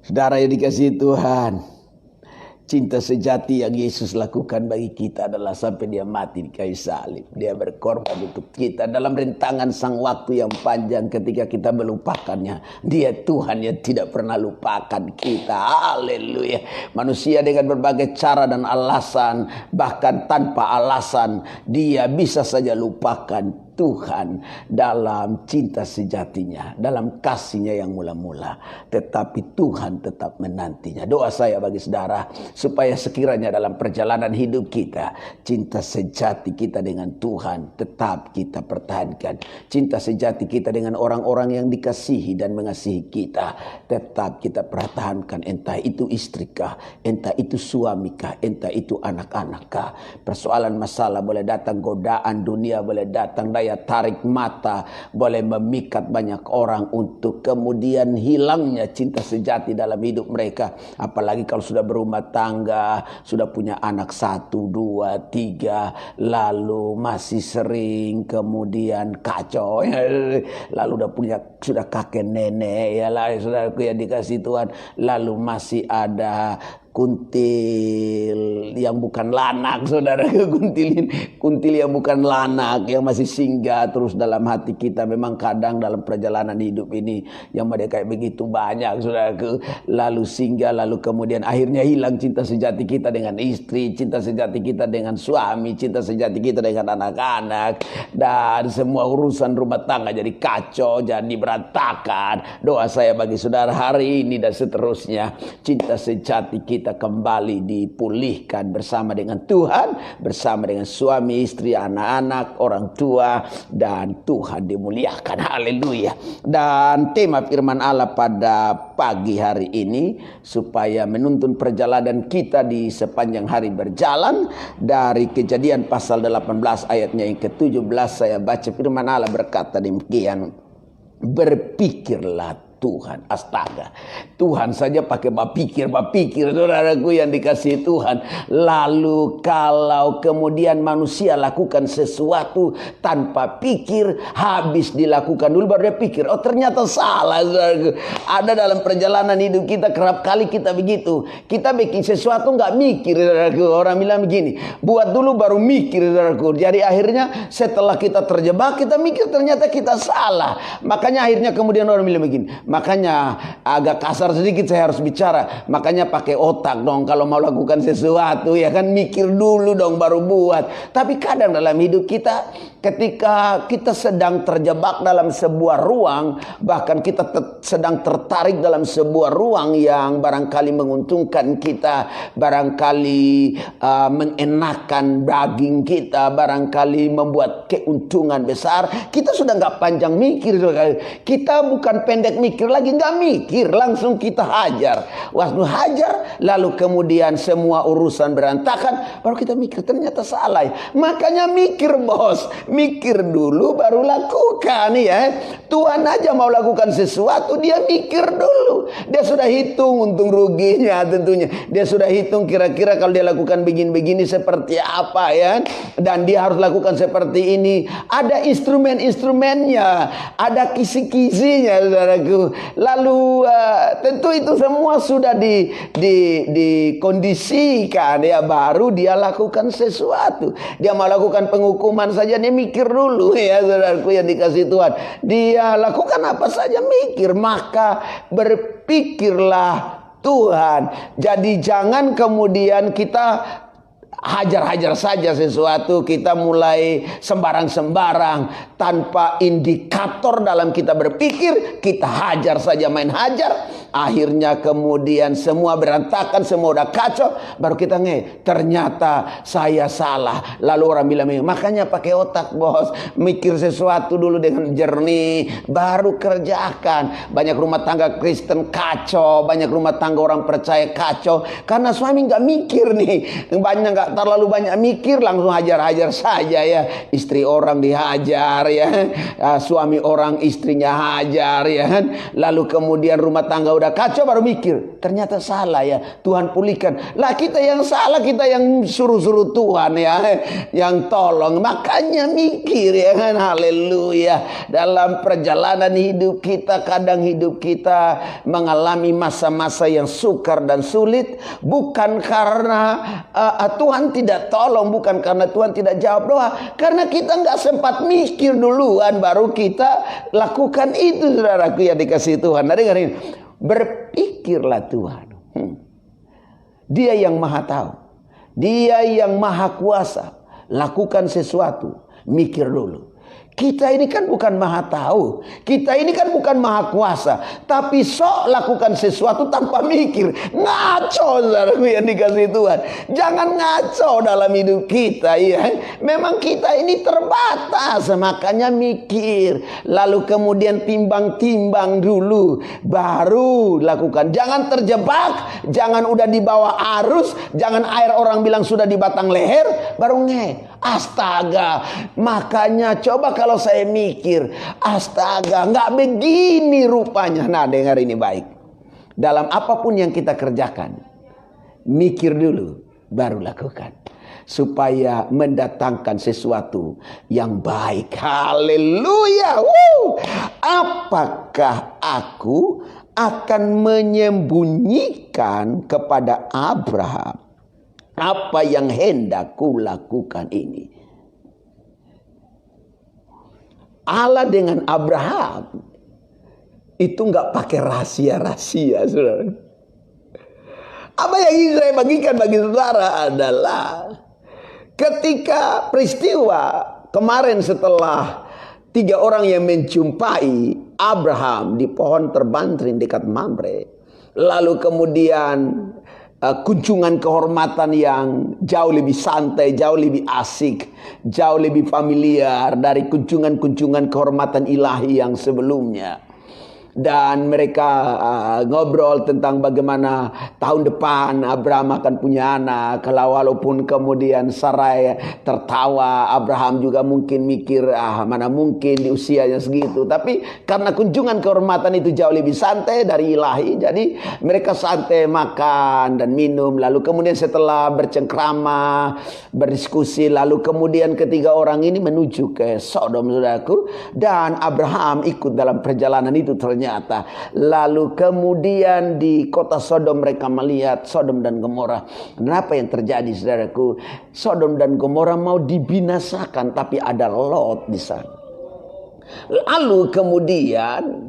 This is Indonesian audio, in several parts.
Saudara yang dikasihi Tuhan, cinta sejati yang Yesus lakukan bagi kita adalah sampai dia mati di kayu salib. Dia berkorban untuk kita dalam rentangan sang waktu yang panjang ketika kita melupakannya. Dia Tuhan yang tidak pernah lupakan kita. Haleluya. Manusia dengan berbagai cara dan alasan, bahkan tanpa alasan, dia bisa saja lupakan Tuhan dalam cinta sejatinya, dalam kasihnya yang mula-mula. Tetapi Tuhan tetap menantinya. Doa saya bagi saudara, supaya sekiranya dalam perjalanan hidup kita, cinta sejati kita dengan Tuhan tetap kita pertahankan. Cinta sejati kita dengan orang-orang yang dikasihi dan mengasihi kita tetap kita pertahankan. Entah itu istrikah, entah itu suamikah, entah itu anak-anakkah. Persoalan masalah boleh datang, godaan dunia boleh datang, daya tarik mata boleh memikat banyak orang untuk kemudian hilangnya cinta sejati dalam hidup mereka. Apalagi kalau sudah berumah tangga, sudah punya anak 1, 2, 3, lalu masih sering kemudian kacau, lalu sudah kakek nenek, ya lah saudaraku yang dikasih Tuhan, lalu masih ada kuntil yang bukan lanak, saudara. Kuntil yang bukan lanak yang masih singgah terus dalam hati kita. Memang kadang dalam perjalanan hidup ini yang mereka kayak begitu banyak, saudara. Lalu singgah, lalu kemudian akhirnya hilang cinta sejati kita dengan istri, cinta sejati kita dengan suami, cinta sejati kita dengan anak-anak, dan semua urusan rumah tangga jadi kacau, jadi berantakan. Doa saya bagi saudara hari ini dan seterusnya, cinta sejati kita kembali dipulihkan bersama dengan Tuhan, bersama dengan suami, istri, anak-anak, orang tua, dan Tuhan dimuliakan. Haleluya. Dan tema firman Allah pada pagi hari ini, supaya menuntun perjalanan kita di sepanjang hari berjalan, dari Kejadian pasal 18 ayatnya yang ke-17, saya baca firman Allah berkata demikian, berpikirlah Tuhan. Astaga, Tuhan saja pakai bapikir, saudaraku yang dikasihi Tuhan. Lalu kalau kemudian manusia lakukan sesuatu tanpa pikir, habis dilakukan dulu baru dia pikir, oh ternyata salah, saudaraku. Ada dalam perjalanan hidup kita kerap kali kita begitu. Kita bikin sesuatu nggak mikir, saudaraku. Orang bilang begini, buat dulu baru mikir, saudaraku. Jadi akhirnya setelah kita terjebak, kita mikir ternyata kita salah. Makanya akhirnya kemudian orang bilang begini, makanya agak kasar sedikit saya harus bicara, makanya pakai otak dong kalau mau lakukan sesuatu, ya kan, mikir dulu dong baru buat. Tapi kadang dalam hidup kita, ketika kita sedang terjebak dalam sebuah ruang, bahkan kita sedang tertarik dalam sebuah ruang yang barangkali menguntungkan kita, barangkali mengenakan daging kita, barangkali membuat keuntungan besar, kita sudah nggak panjang mikir. Kita bukan pendek mikir lagi, nggak mikir, langsung kita hajar. Waktu hajar, lalu kemudian semua urusan berantakan, baru kita mikir ternyata salah. Makanya mikir, bos, mikir dulu baru lakukan, ya. Tuhan aja mau lakukan sesuatu, dia mikir dulu. Dia sudah hitung untung ruginya tentunya. Dia sudah hitung kira-kira kalau dia lakukan begini-begini seperti apa, ya. Dan dia harus lakukan seperti ini. Ada instrumen-instrumennya, ada kisi-kisinya, saudaraku. Lalu tentu itu semua sudah dikondisikan, ya, baru dia lakukan sesuatu. Dia mau lakukan penghukuman saja dia mikir dulu, ya saudaraku yang dikasih Tuhan. Dia lakukan apa saja mikir, maka berpikirlah Tuhan. Jadi jangan kemudian kita hajar-hajar saja sesuatu, kita mulai sembarang-sembarang tanpa indikator dalam kita berpikir, kita hajar saja, main hajar, akhirnya kemudian semua berantakan, semua udah kacau, baru kita ternyata saya salah. Lalu orang bilang, makanya pakai otak, bos, mikir sesuatu dulu dengan jernih, baru kerjakan. Banyak rumah tangga Kristen kacau, banyak rumah tangga orang percaya kacau, karena suami nggak mikir nih, banyak nggak nggak terlalu banyak mikir, langsung hajar-hajar saja ya. Istri orang dihajar ya, suami orang istrinya hajar ya kan. Lalu kemudian rumah tangga udah kacau baru mikir, ternyata salah ya, Tuhan pulihkan. Lah kita yang salah, kita yang suruh-suruh Tuhan ya, yang tolong. Makanya mikir ya kan, haleluya. Dalam perjalanan hidup kita, kadang hidup kita mengalami masa-masa yang sukar dan sulit, bukan karena Tuhan tidak tolong, bukan karena Tuhan tidak jawab doa, karena kita nggak sempat mikir duluan baru kita lakukan itu, saudaraku yang dikasihi Tuhan. Nah, dengarin, berpikirlah Tuhan. Dia yang maha tahu, Dia yang maha kuasa. Lakukan sesuatu, mikir dulu. Kita ini kan bukan maha tahu, kita ini kan bukan maha kuasa, tapi sok lakukan sesuatu tanpa mikir. Ngaco, saudaraku yang dikasihi Tuhan. Jangan ngaco dalam hidup kita ya. Memang kita ini terbatas, makanya mikir. Lalu kemudian timbang-timbang dulu, baru lakukan. Jangan terjebak, jangan udah di bawah arus, jangan air orang bilang sudah di batang leher, baru astaga, makanya coba kalau saya mikir, astaga, nggak begini rupanya. Nah, dengar ini baik. Dalam apapun yang kita kerjakan, mikir dulu, baru lakukan. Supaya mendatangkan sesuatu yang baik. Haleluya. Apakah aku akan menyembunyikan kepada Abraham apa yang hendak kulakukan ini? Allah dengan Abraham itu nggak pakai rahasia-rahasia, saudara. Apa yang ingin saya bagikan bagi saudara adalah ketika peristiwa kemarin setelah 3 orang yang menjumpai Abraham di pohon terbantring dekat Mamre, lalu kemudian kunjungan kehormatan yang jauh lebih santai, jauh lebih asik, jauh lebih familiar dari kunjungan-kunjungan kehormatan ilahi yang sebelumnya. Dan mereka ngobrol tentang bagaimana tahun depan Abraham akan punya anak. Kalau walaupun kemudian Sarai tertawa, Abraham juga mungkin mikir, mana mungkin di usianya segitu. Tapi karena kunjungan kehormatan itu jauh lebih santai dari ilahi, jadi mereka santai makan dan minum. Lalu kemudian setelah bercengkrama, berdiskusi, lalu kemudian ketiga orang ini menuju ke Sodom, saudaraku. Dan Abraham ikut dalam perjalanan itu ternyata. Lalu kemudian di kota Sodom mereka melihat Sodom dan Gomora. Dan apa yang terjadi, saudaraku? Sodom dan Gomora mau dibinasakan, tapi ada Lot di sana. Lalu kemudian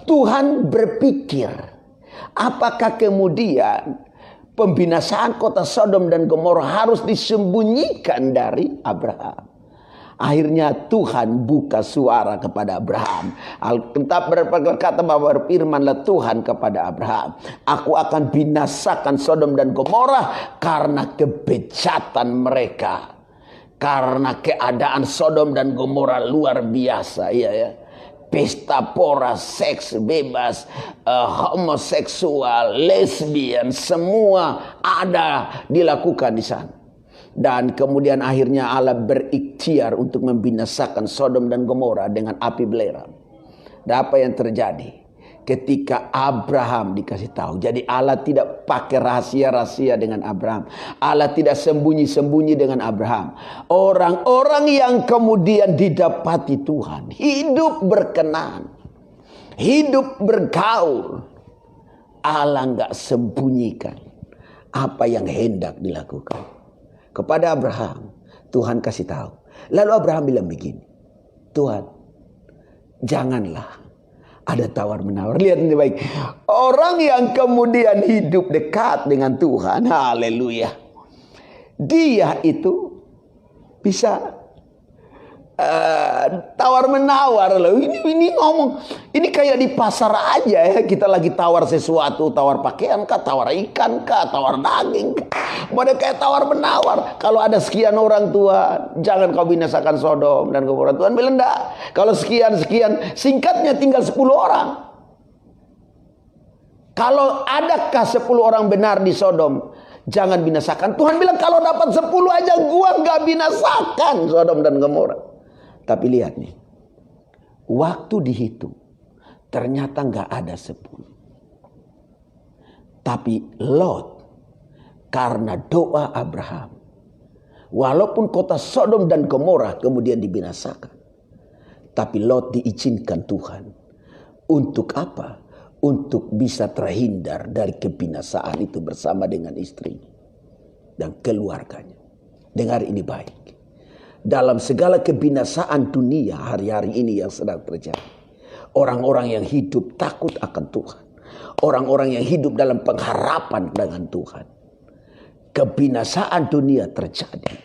Tuhan berpikir, apakah kemudian pembinasaan kota Sodom dan Gomora harus disembunyikan dari Abraham? Akhirnya Tuhan buka suara kepada Abraham. Alkitab berkata bahwa berfirmanlah Tuhan kepada Abraham, aku akan binasakan Sodom dan Gomora karena kebejatan mereka. Karena keadaan Sodom dan Gomora luar biasa, ya. Pesta pora, seks bebas, homoseksual, lesbian, semua ada dilakukan di sana. Dan kemudian akhirnya Allah berikhtiar untuk membinasakan Sodom dan Gomora dengan api belerang. Dan apa yang terjadi? Ketika Abraham dikasih tahu. Jadi Allah tidak pakai rahasia-rahasia dengan Abraham. Allah tidak sembunyi-sembunyi dengan Abraham. Orang-orang yang kemudian didapati Tuhan, hidup berkenan, hidup bergaul, Allah nggak sembunyikan apa yang hendak dilakukan. Kepada Abraham, Tuhan kasih tahu. Lalu Abraham bilang begini, Tuhan, janganlah ada tawar-menawar. Lihat ini baik. Orang yang kemudian hidup dekat dengan Tuhan, haleluya, dia itu bisa tawar-menawar loh. Ini ngomong, ini kayak di pasar aja ya. Kita lagi tawar sesuatu, tawar pakaian kah, tawar ikan kah, tawar daging kah. Model kayak tawar-menawar. Kalau ada sekian orang, Tuhan, jangan kau binasakan Sodom dan Gomora. Tuhan bilang enggak. Kalau sekian, singkatnya tinggal 10 orang. Kalau adakah 10 orang benar di Sodom, Jangan binasakan. Tuhan bilang kalau dapat 10 aja gua nggak binasakan Sodom dan Gomora. Tapi lihat nih. Waktu dihitung. Ternyata nggak ada 10. Tapi Lot. Karena doa Abraham. Walaupun kota Sodom dan Gomora kemudian dibinasakan. Tapi Lot diizinkan Tuhan. Untuk apa? Untuk bisa terhindar dari kebinasaan itu bersama dengan istrinya dan keluarganya. Dengar ini baik. Dalam segala kebinasaan dunia hari-hari ini yang sedang terjadi. Orang-orang yang hidup takut akan Tuhan. Orang-orang yang hidup dalam pengharapan dengan Tuhan. Kebinasaan dunia terjadi.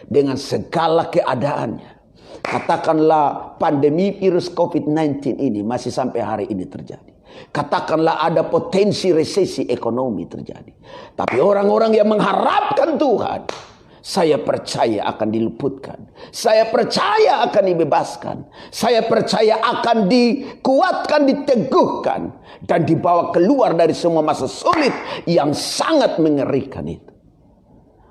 Dengan segala keadaannya. Katakanlah pandemi virus COVID-19 ini masih sampai hari ini terjadi. Katakanlah ada potensi resesi ekonomi terjadi. Tapi orang-orang yang mengharapkan Tuhan, saya percaya akan diluputkan. Saya percaya akan dibebaskan. Saya percaya akan dikuatkan, diteguhkan. Dan dibawa keluar dari semua masa sulit yang sangat mengerikan itu.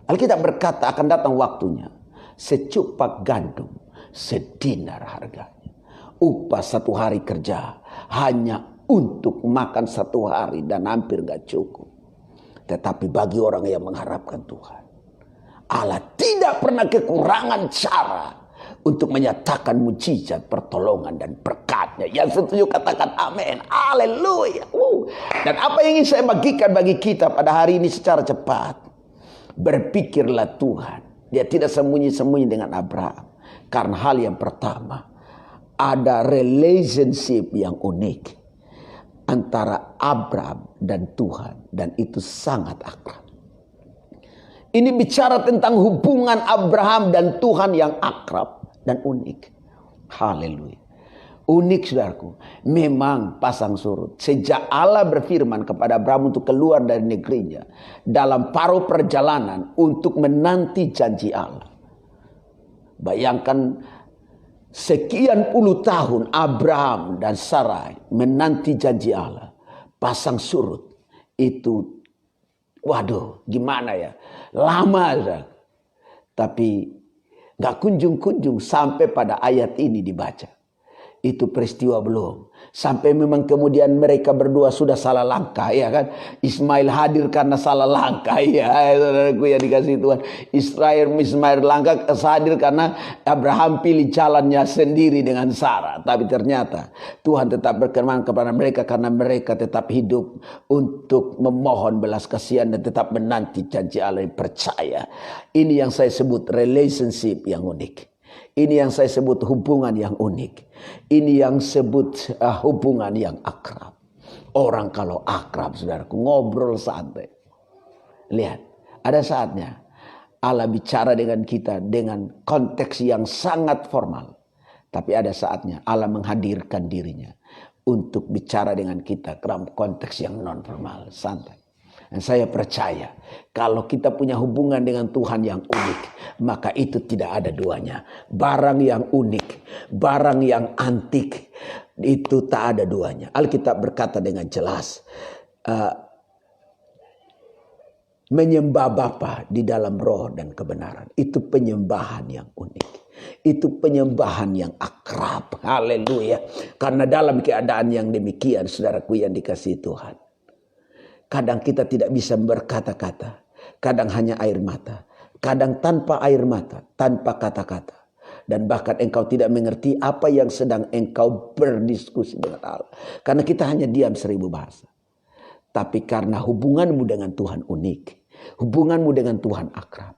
Alkitab berkata akan datang waktunya. Secupak gandum, sedinar harganya. Upah 1 hari kerja hanya untuk makan 1 hari dan hampir gak cukup. Tetapi bagi orang yang mengharapkan Tuhan, Allah tidak pernah kekurangan cara untuk menyatakan mujizat, pertolongan dan berkatnya. Yang setuju katakan amin. Haleluya. Dan apa yang ingin saya bagikan bagi kita pada hari ini secara cepat. Berpikirlah Tuhan. Dia tidak sembunyi-sembunyi dengan Abraham. Karena hal yang pertama, ada relationship yang unik antara Abraham dan Tuhan, dan itu sangat akrab. Ini bicara tentang hubungan Abraham dan Tuhan yang akrab dan unik. Haleluya. Unik saudaraku. Memang pasang surut. Sejak Allah berfirman kepada Abraham untuk keluar dari negerinya, dalam paruh perjalanan untuk menanti janji Allah. Bayangkan sekian puluh tahun Abraham dan Sarai menanti janji Allah. Pasang surut. Itu, waduh, gimana ya? Lama saja. Tapi gak kunjung-kunjung sampai pada ayat ini dibaca. Itu peristiwa belum. Sampai memang kemudian mereka berdua sudah salah langkah, ya kan? Ismail hadir karena salah langkah, ya saudaraku yang dikasih Tuhan. Ismail langkah hadir karena Abraham pilih jalannya sendiri dengan Sarah. Tapi ternyata Tuhan tetap berkenan kepada mereka karena mereka tetap hidup untuk memohon belas kasihan dan tetap menanti janji Allah yang percaya. Ini yang saya sebut relationship yang unik. Ini yang saya sebut hubungan yang unik. Ini yang sebut hubungan yang akrab. Orang kalau akrab, saudaraku, ngobrol santai. Lihat, ada saatnya Allah bicara dengan kita dengan konteks yang sangat formal. Tapi ada saatnya Allah menghadirkan dirinya untuk bicara dengan kita dalam konteks yang non formal, santai. Dan saya percaya kalau kita punya hubungan dengan Tuhan yang unik, maka itu tidak ada duanya. Barang yang unik, barang yang antik, itu tak ada duanya. Alkitab berkata dengan jelas, menyembah Bapa di dalam roh dan kebenaran. Itu penyembahan yang unik. Itu penyembahan yang akrab. Haleluya. Karena dalam keadaan yang demikian, saudaraku yang dikasihi Tuhan, kadang kita tidak bisa berkata-kata. Kadang hanya air mata. Kadang tanpa air mata. Tanpa kata-kata. Dan bahkan engkau tidak mengerti apa yang sedang engkau berdiskusi dengan Allah. Karena kita hanya diam 1000 bahasa. Tapi karena hubunganmu dengan Tuhan unik. Hubunganmu dengan Tuhan akrab.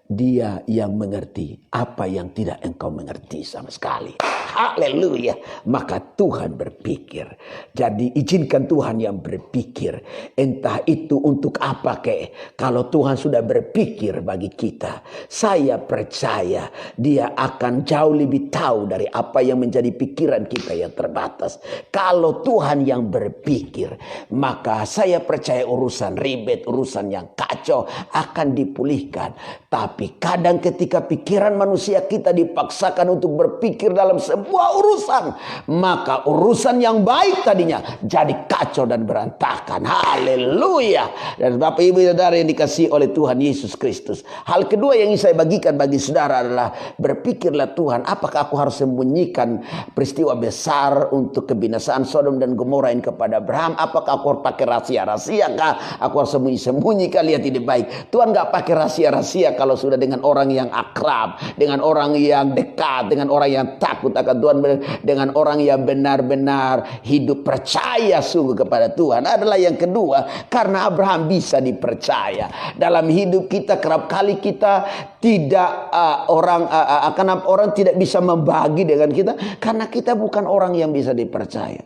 Dia yang mengerti apa yang tidak engkau mengerti sama sekali. Haleluya. Maka Tuhan berpikir. Jadi izinkan Tuhan yang berpikir. Entah itu untuk apa kek. Kalau Tuhan sudah berpikir bagi kita, saya percaya dia akan jauh lebih tahu dari apa yang menjadi pikiran kita yang terbatas. Kalau Tuhan yang berpikir, maka saya percaya urusan ribet, urusan yang kacau akan dipulihkan. Tapi kadang ketika pikiran manusia kita dipaksakan untuk berpikir dalam sebuah urusan, maka urusan yang baik tadinya jadi kacau dan berantakan. Haleluya. Dan Bapak Ibu Saudara yang dikasihi oleh Tuhan Yesus Kristus, hal kedua yang ingin saya bagikan bagi saudara adalah berpikirlah, Tuhan, apakah aku harus sembunyikan peristiwa besar untuk kebinasaan Sodom dan Gomora ini kepada Abraham? Apakah aku harus pakai rahasia-rahasia kah? Aku harus sembunyi-sembunyi kah? Lihat, ini baik. Tuhan gak pakai rahasia-rahasia kalau sudah dengan orang yang akrab, dengan orang yang dekat, dengan orang yang takut akan Tuhan, dengan orang yang benar-benar hidup percaya sungguh kepada Tuhan. Adalah yang kedua, karena Abraham bisa dipercaya. Dalam hidup kita kerap kali kita tidak orang tidak bisa membagi dengan kita karena kita bukan orang yang bisa dipercaya.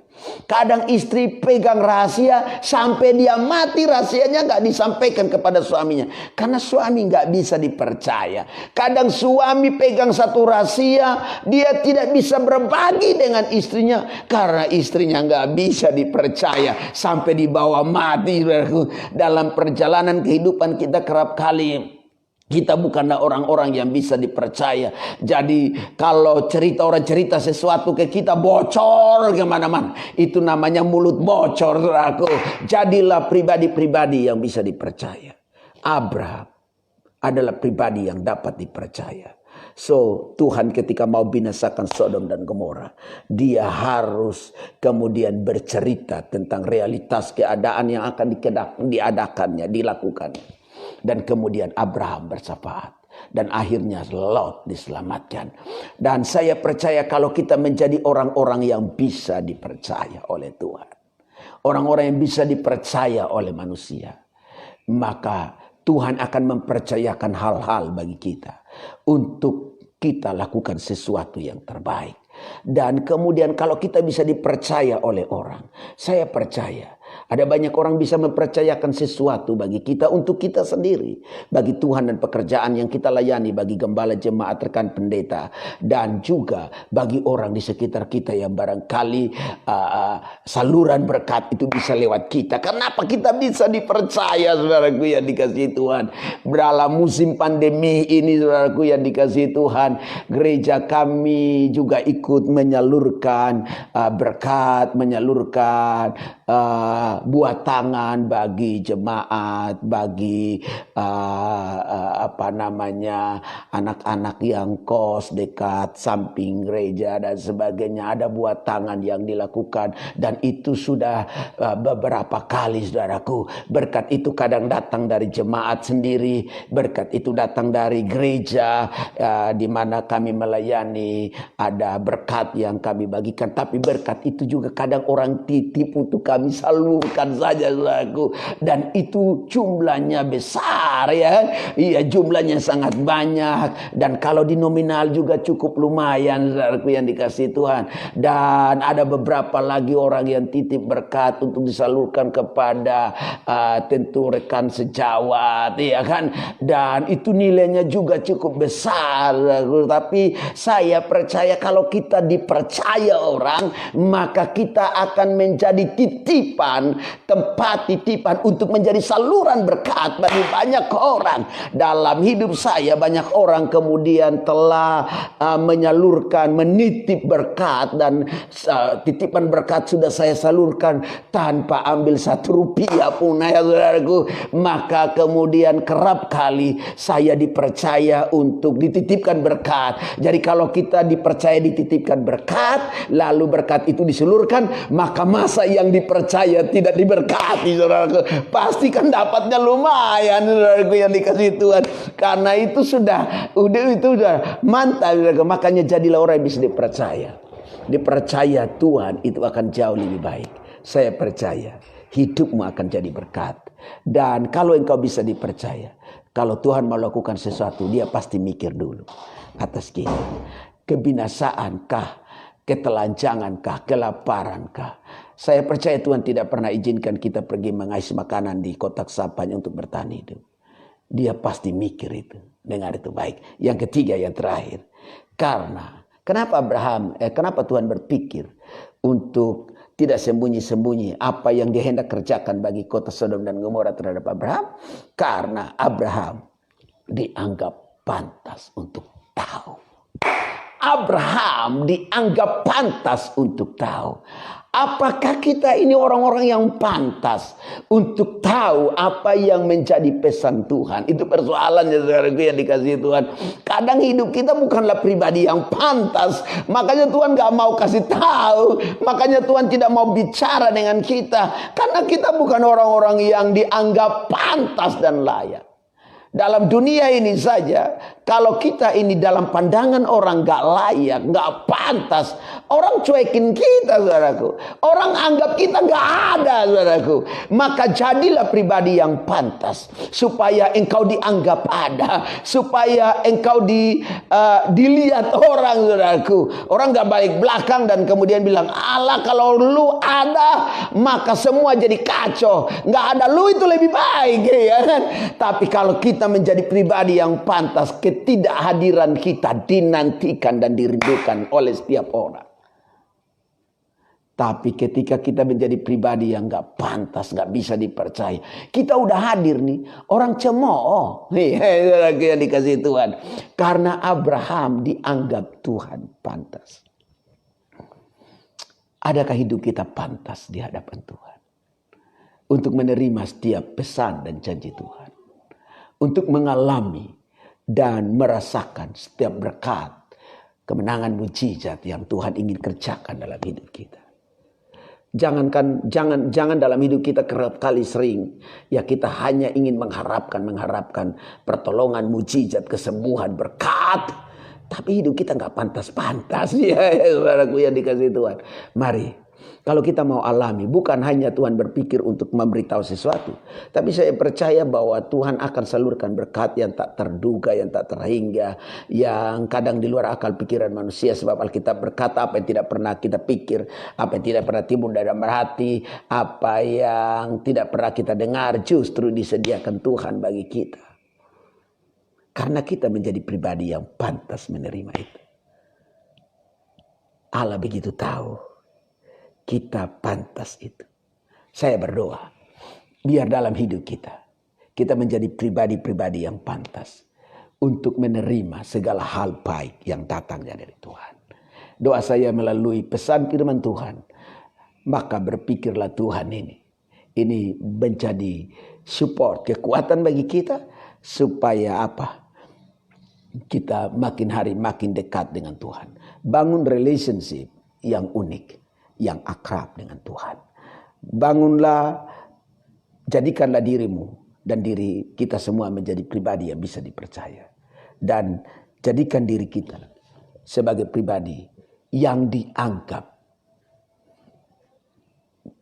Kadang istri pegang rahasia sampai dia mati, rahasianya nggak disampaikan kepada suaminya karena suami nggak bisa dipercaya. Kadang suami pegang satu rahasia, dia tidak bisa berbagi dengan istrinya karena istrinya nggak bisa dipercaya sampai dibawa mati. Dalam perjalanan kehidupan kita kerap kali kita bukanlah orang-orang yang bisa dipercaya. Jadi kalau orang cerita sesuatu ke kita bocor kemana-mana, itu namanya mulut bocor, saudaraku. Jadilah pribadi-pribadi yang bisa dipercaya. Abraham adalah pribadi yang dapat dipercaya. So Tuhan ketika mau binasakan Sodom dan Gomora, dia harus kemudian bercerita tentang realitas keadaan yang akan diadakannya, dilakukannya. Dan kemudian Abraham bersyafaat. Dan akhirnya Lot diselamatkan. Dan saya percaya kalau kita menjadi orang-orang yang bisa dipercaya oleh Tuhan, orang-orang yang bisa dipercaya oleh manusia, maka Tuhan akan mempercayakan hal-hal bagi kita untuk kita lakukan sesuatu yang terbaik. Dan kemudian kalau kita bisa dipercaya oleh orang, saya percaya ada banyak orang bisa mempercayakan sesuatu bagi kita untuk kita sendiri, bagi Tuhan dan pekerjaan yang kita layani, bagi gembala, jemaat, rekan pendeta, dan juga bagi orang di sekitar kita yang barangkali saluran berkat itu bisa lewat kita. Kenapa kita bisa dipercaya, saudaraku yang dikasihi Tuhan? Dalam musim pandemi ini, saudaraku yang dikasihi Tuhan, gereja kami juga ikut menyalurkan berkat, menyalurkan buat tangan bagi jemaat, bagi anak-anak yang kos dekat samping gereja dan sebagainya. Ada buat tangan yang dilakukan dan itu sudah beberapa kali, saudaraku. Berkat itu kadang datang dari jemaat sendiri, berkat itu datang dari gereja di mana kami melayani, ada berkat yang kami bagikan, tapi berkat itu juga kadang orang titip untuk kami salurkan saja, saudaraku. Dan itu jumlahnya besar, ya. Iya, jumlahnya sangat banyak. Dan kalau di nominal juga cukup lumayan, saudaraku yang dikasihi Tuhan. Dan ada beberapa lagi orang yang titip berkat untuk disalurkan kepada tentu rekan sejawat, ya kan. Dan itu nilainya juga cukup besar, saudaraku. Tapi saya percaya kalau kita dipercaya orang, maka kita akan menjadi titipan, tempat titipan untuk menjadi saluran berkat bagi banyak orang. Dalam hidup saya banyak orang kemudian telah menyalurkan, menitip berkat, dan titipan berkat sudah saya salurkan tanpa ambil satu rupiah pun, ya saudaraku. Maka kemudian kerap kali saya dipercaya untuk dititipkan berkat. Jadi kalau kita dipercaya dititipkan berkat, lalu berkat itu disalurkan, maka masa yang dipercaya tidak diberkati, saudaraku? Pasti kan dapatnya lumayan, saudaraku yang dikasih Tuhan. Karena itu sudah mantap, saudaraku. Makanya jadilah orang yang bisa dipercaya. Dipercaya Tuhan itu akan jauh lebih baik. Saya percaya hidupmu akan jadi berkat. Dan kalau engkau bisa dipercaya, kalau Tuhan mau lakukan sesuatu, dia pasti mikir dulu atas kita. Kebinasaankah, ketelanjangankah, kelaparankah? Saya percaya Tuhan tidak pernah izinkan kita pergi mengais makanan di kotak sampahnya untuk bertahan hidup. Dia pasti mikir itu. Dengar itu baik. Yang ketiga, yang terakhir. Kenapa Tuhan berpikir untuk tidak sembunyi-sembunyi apa yang dia hendak kerjakan bagi kota Sodom dan Gomora terhadap Abraham? Karena Abraham dianggap pantas untuk tahu. Abraham dianggap pantas untuk tahu. Apakah kita ini orang-orang yang pantas untuk tahu apa yang menjadi pesan Tuhan? Itu persoalannya saudaraku yang dikasihi Tuhan. Kadang hidup kita bukanlah pribadi yang pantas. Makanya Tuhan gak mau kasih tahu. Makanya Tuhan tidak mau bicara dengan kita. Karena kita bukan orang-orang yang dianggap pantas dan layak. Dalam dunia ini saja, kalau kita ini dalam pandangan orang gak layak, gak pantas, orang cuekin kita, saudaraku. Orang anggap kita gak ada, saudaraku. Maka jadilah pribadi yang pantas, supaya engkau dianggap ada, supaya engkau dilihat orang, saudaraku. Orang gak balik belakang dan kemudian bilang, Allah kalau lu ada, maka semua jadi kacau. Gak ada lu itu lebih baik, ya kan? Tapi kalau kita menjadi pribadi yang pantas, ketidakhadiran kita dinantikan dan dirindukan oleh setiap orang. Tapi ketika kita menjadi pribadi yang gak pantas, gak bisa dipercaya, kita udah hadir nih, orang cemooh. Yang dikasih Tuhan. Karena Abraham dianggap Tuhan pantas. Adakah hidup kita pantas di hadapan Tuhan? Untuk menerima setiap pesan dan janji Tuhan. Untuk mengalami dan merasakan setiap berkat, kemenangan mujizat yang Tuhan ingin kerjakan dalam hidup kita. Jangan dalam hidup kita kerap kali sering ya kita hanya ingin mengharapkan pertolongan, mujizat, kesembuhan, berkat, tapi hidup kita nggak pantas-pantas ya, saudaraku yang dikasihi Tuhan. Mari. Kalau kita mau alami, bukan hanya Tuhan berpikir untuk memberitahu sesuatu. Tapi saya percaya bahwa Tuhan akan salurkan berkat yang tak terduga, yang tak terhingga. Yang kadang di luar akal pikiran manusia. Sebab Alkitab berkata apa yang tidak pernah kita pikir. Apa yang tidak pernah timbul dalam hati. Apa yang tidak pernah kita dengar justru disediakan Tuhan bagi kita. Karena kita menjadi pribadi yang pantas menerima itu. Allah begitu tahu. Kita pantas itu. Saya berdoa. Biar dalam hidup kita menjadi pribadi-pribadi yang pantas. Untuk menerima segala hal baik yang datangnya dari Tuhan. Doa saya melalui pesan firman Tuhan. Maka berpikirlah Tuhan ini menjadi support, kekuatan bagi kita. Supaya apa? Kita makin hari makin dekat dengan Tuhan. Bangun relationship yang unik. Yang akrab dengan Tuhan. Bangunlah, jadikanlah dirimu dan diri kita semua menjadi pribadi yang bisa dipercaya. Dan jadikan diri kita sebagai pribadi yang dianggap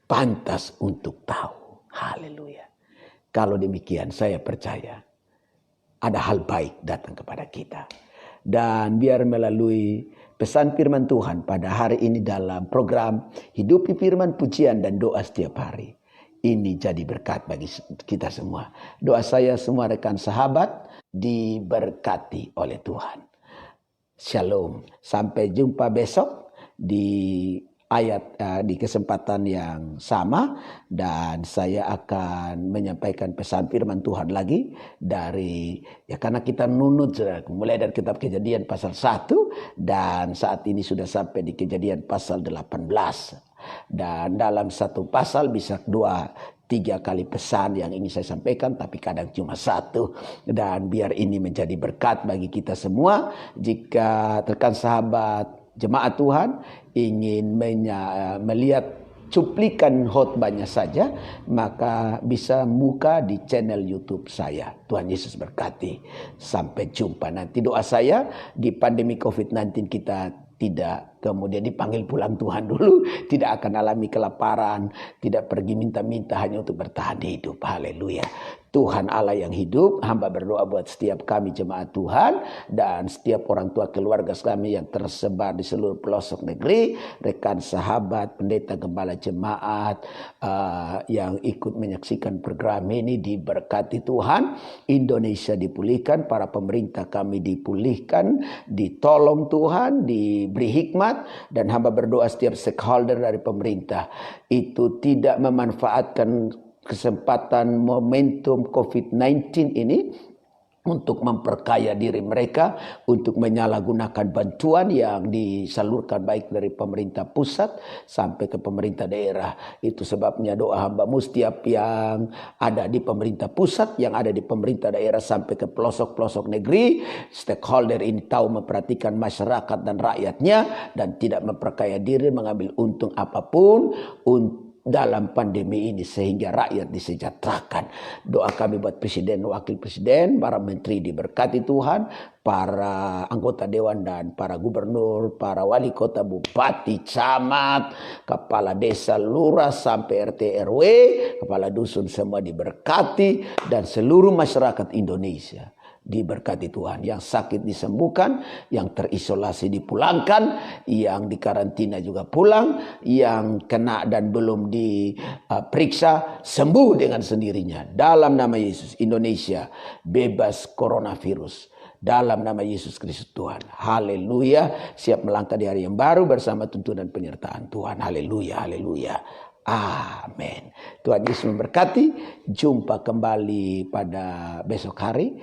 pantas untuk tahu. Haleluya. Kalau demikian saya percaya ada hal baik datang kepada kita. Dan biar melalui pesan firman Tuhan pada hari ini dalam program Hidupi Firman, Pujian dan Doa Setiap Hari. Ini jadi berkat bagi kita semua. Doa saya semua rekan sahabat diberkati oleh Tuhan. Shalom. Sampai jumpa besok di di kesempatan yang sama, dan saya akan menyampaikan pesan firman Tuhan lagi dari karena kita nunut mulai dari kitab Kejadian pasal 1 dan saat ini sudah sampai di Kejadian pasal 18. Dan dalam satu pasal bisa 2-3 kali pesan yang ingin saya sampaikan, tapi kadang cuma satu. Dan biar ini menjadi berkat bagi kita semua. Jika rekan sahabat jemaat Tuhan ingin melihat cuplikan khotbahnya saja, maka bisa buka di channel YouTube saya. Tuhan Yesus berkati. Sampai jumpa nanti. Doa saya di pandemi COVID-19 kita tidak kemudian dipanggil pulang Tuhan dulu, tidak akan alami kelaparan, tidak pergi minta-minta hanya untuk bertahan hidup. Haleluya. Tuhan Allah yang hidup, hamba berdoa buat setiap kami jemaat Tuhan dan setiap orang tua keluarga kami yang tersebar di seluruh pelosok negeri, rekan sahabat, pendeta, gembala jemaat yang ikut menyaksikan program ini diberkati Tuhan. Indonesia dipulihkan, para pemerintah kami dipulihkan, ditolong Tuhan, diberi hikmat, dan hamba berdoa setiap stakeholder dari pemerintah itu tidak memanfaatkan kesempatan momentum COVID-19 ini untuk memperkaya diri mereka, untuk menyalahgunakan bantuan yang disalurkan baik dari pemerintah pusat sampai ke pemerintah daerah. Itu sebabnya doa hamba setiap yang ada di pemerintah pusat, yang ada di pemerintah daerah sampai ke pelosok-pelosok negeri, stakeholder ini tahu memperhatikan masyarakat dan rakyatnya dan tidak memperkaya diri mengambil untung apapun dalam pandemi ini sehingga rakyat disejahterakan. Doa kami buat presiden, wakil presiden, para menteri diberkati Tuhan, para anggota dewan dan para gubernur, para wali kota, bupati, camat, kepala desa, lurah sampai RT RW, kepala dusun semua diberkati dan seluruh masyarakat Indonesia diberkati Tuhan. Yang sakit disembuhkan, yang terisolasi dipulangkan, yang dikarantina juga pulang, yang kena dan belum diperiksa sembuh dengan sendirinya. Dalam nama Yesus, Indonesia bebas coronavirus. Dalam nama Yesus Kristus Tuhan. Haleluya. Siap melangkah di hari yang baru bersama tuntunan penyertaan Tuhan. Haleluya, haleluya. Amin. Tuhan Yesus memberkati. Jumpa kembali pada besok hari.